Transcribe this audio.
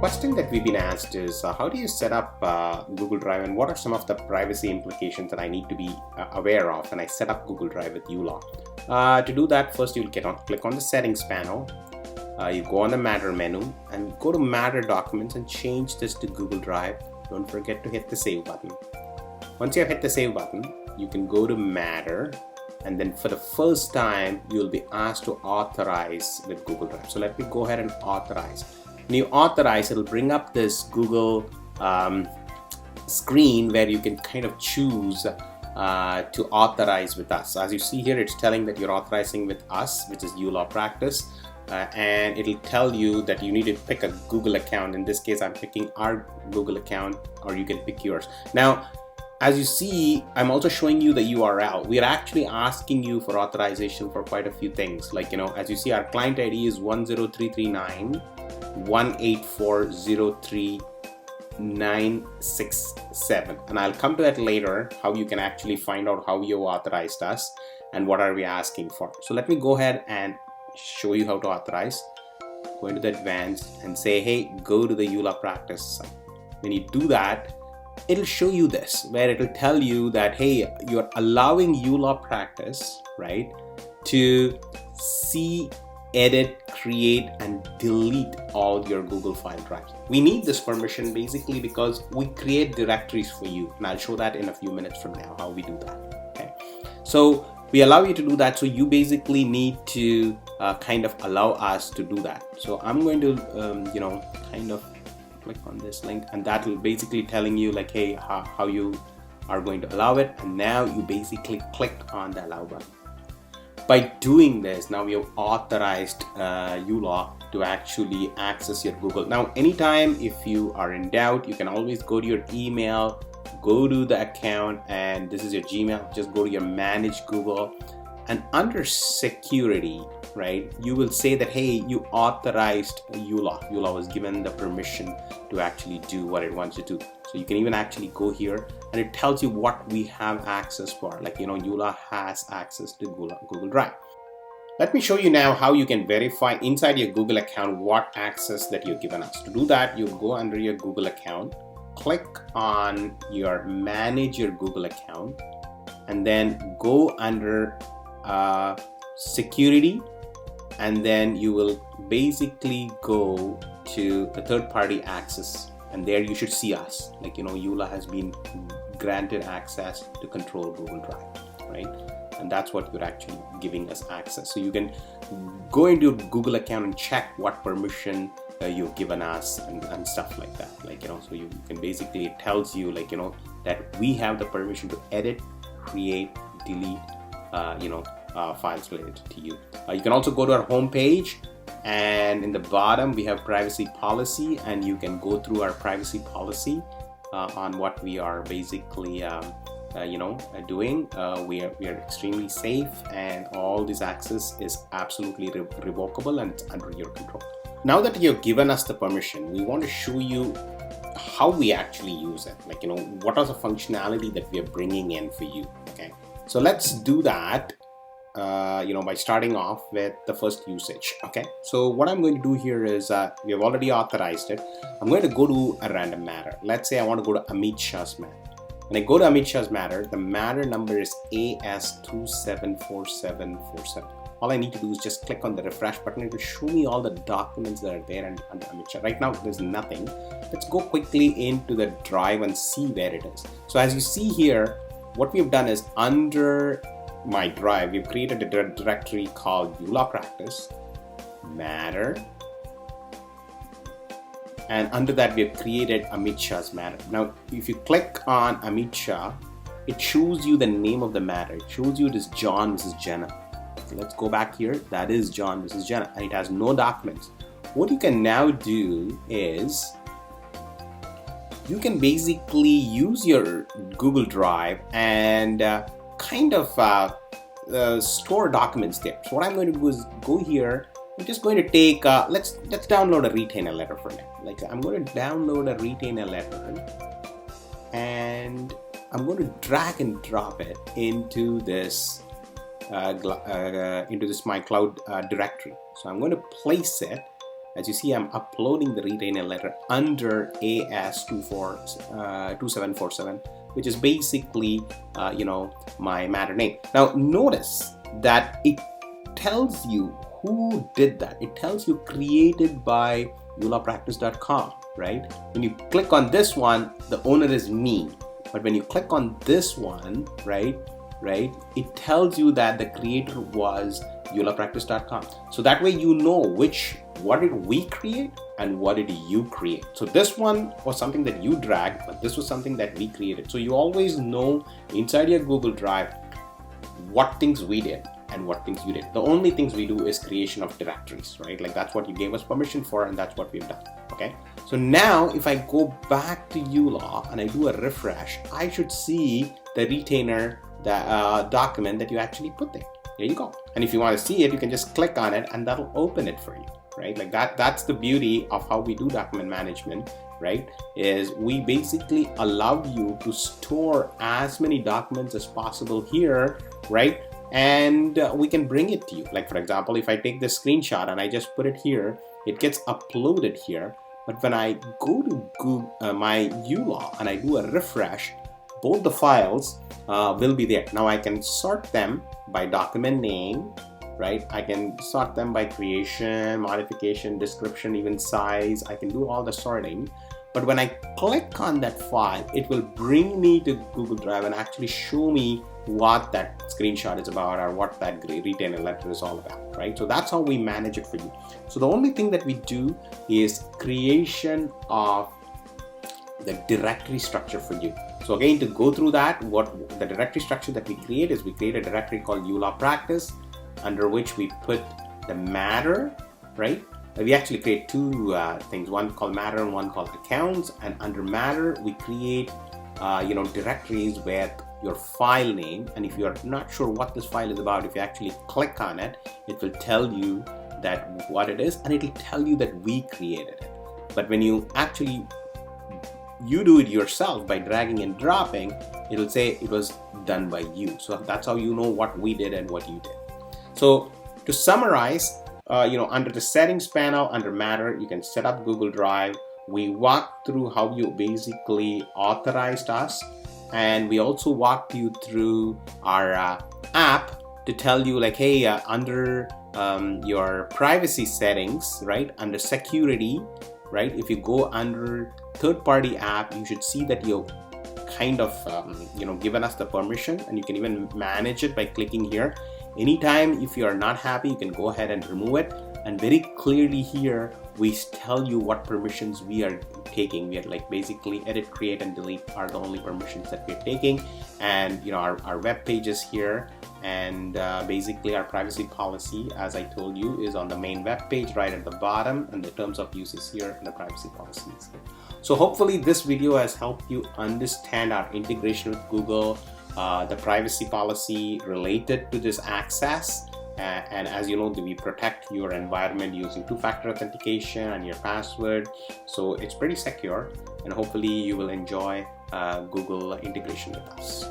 question that we've been asked is how do you set up Google Drive, and what are some of the privacy implications that I need to be aware of when I set up Google Drive with uLaw? To do that, first you'll click on the settings panel. You go on the Matter menu and go to Matter Documents and change this to Google Drive. Don't forget to hit the Save button. Once you have hit the Save button, you can go to Matter, and then for the first time you'll be asked to authorize with Google Drive. So let me go ahead and authorize. When you authorize, it'll bring up this Google screen where you can kind of choose to authorize with us. As you see here, it's telling that you're authorizing with us, which is uLawPractice, and it'll tell you that you need to pick a Google account. In this case, I'm picking our Google account, or you can pick yours. Now, as you see, I'm also showing you the URL. We are actually asking you for authorization for quite a few things. Like, as you see, our client ID is 10339-18403-967. And I'll come to that later, how you can actually find out how you authorized us and what are we asking for. So let me go ahead and show you how to authorize. Go into the advanced and say, hey, go to the uLawPractice site. When you do that, it'll show you this, where it'll tell you that, hey, you're allowing uLawPractice, right, to see, edit, create, and delete all your Google file drives. We need this permission basically because we create directories for you, and I'll show that in a few minutes from now, how we do that. Okay, so we allow you to do that, so you basically need to kind of allow us to do that. So I'm going to kind of click on this link, and that will basically telling you like, hey, how you are going to allow it. And now you basically click on the allow button. By doing this, now we have authorized uLaw to actually access your Google. Now, anytime if you are in doubt, you can always go to your email, go to the account, and this is your Gmail. Just go to your Manage Google, and under Security, right, you will say that, hey, you authorized uLaw. uLaw was given the permission to actually do what it wants to do. So you can even actually go here, and it tells you what we have access for. Like, uLaw has access to Google Drive. Let me show you now how you can verify inside your Google account what access that you've given us. To do that, you'll go under your Google account, click on your Manage Your Google Account, and then go under Security, and then you will basically go to the third-party access, and there you should see us. Like, uLaw has been granted access to control Google Drive, right? And that's what you're actually giving us access. So you can go into your Google account and check what permission you've given us and stuff like that. Like, so you can basically, it tells you like, that we have the permission to edit, create, delete, files related to you. You can also go to our home page, and in the bottom we have privacy policy, and you can go through our privacy policy on what we are basically doing. We are extremely safe, and all this access is absolutely revocable, and it's under your control. Now that you've given us the permission, we want to show you how we actually use it. Like, what are the functionality that we are bringing in for you. Okay, so let's do that by starting off with the first usage. Okay, so what I'm going to do here is we have already authorized it. I'm going to go to a random matter. Let's say I want to go to Amit Shah's matter. When I go to Amit Shah's matter, the matter number is AS274747. All I need to do is just click on the refresh button. It will show me all the documents that are there under Amit Shah. Right now, there's nothing. Let's go quickly into the drive and see where it is. So as you see here, what we've done is under my drive, we've created a directory called uLawPractice, Matter, and under that we have created Amit Shah's matter. Now, if you click on Amit Shah, it shows you the name of the matter. It shows you it is John vs. Jenna. So let's go back here. That is John vs. Jenna, and it has no documents. What you can now do is you can basically use your Google Drive and kind of store documents there. So what I'm going to do is go here. I'm just going to take let's download a retainer letter for now. Like, I'm going to download a retainer letter, and I'm going to drag and drop it into this my cloud directory. So I'm going to place it as you see, I'm uploading the retainer letter under AS2747, which is basically, my matter name. Now notice that it tells you who did that. It tells you created by uLawPractice.com, right? When you click on this one, the owner is me. But when you click on this one, right, it tells you that the creator was uLawPractice.com. So that way you know what did we create and what did you create. So this one was something that you dragged, but this was something that we created. So you always know inside your Google Drive what things we did and what things you did. The only things we do is creation of directories, right? Like that's what you gave us permission for, and that's what we've done. Okay, so now if I go back to uLaw and I do a refresh, I should see the retainer, the document that you actually put there. There you go. And if you want to see it, you can just click on it and that'll open it for you, right? Like that's the beauty of how we do document management, right? Is we basically allow you to store as many documents as possible here, right? And we can bring it to you. Like for example, if I take this screenshot and I just put it here, it gets uploaded here. But when I go to Google, my uLaw and I do a refresh, both the files will be there. Now I can sort them by document name, right? I can sort them by creation, modification, description, even size. I can do all the sorting. But when I click on that file, it will bring me to Google Drive and actually show me what that screenshot is about or what that retainer letter is all about, right? So that's how we manage it for you. So the only thing that we do is creation of the directory structure for you. So again, to go through that, what the directory structure that we create is we create a directory called uLawPractice, under which we put the matter, right? We actually create two things, one called matter and one called accounts. And under matter, we create directories with your file name. And if you're not sure what this file is about, if you actually click on it, it will tell you that what it is, and it'll tell you that we created it. But when you actually do it yourself by dragging and dropping, it'll say it was done by you. So that's how you know what we did and what you did. So to summarize, under the settings panel, under matter, you can set up Google Drive. We walked through how you basically authorized us, and we also walked you through our app to tell you like, hey, under your privacy settings, right, under security, right, if you go under third-party app, you should see that you kind of given us the permission, and you can even manage it by clicking here. Anytime if you are not happy, you can go ahead and remove it, and very clearly here we tell you what permissions we are taking. We are like basically edit, create, and delete are the only permissions that we're taking, and our web pages here, and basically our privacy policy, as I told you, is on the main web page right at the bottom, and the terms of use is here and the privacy policy is here. So hopefully this video has helped you understand our integration with Google, the privacy policy related to this access, and as you know, we protect your environment using two-factor authentication and your password, so it's pretty secure, and hopefully you will enjoy Google integration with us.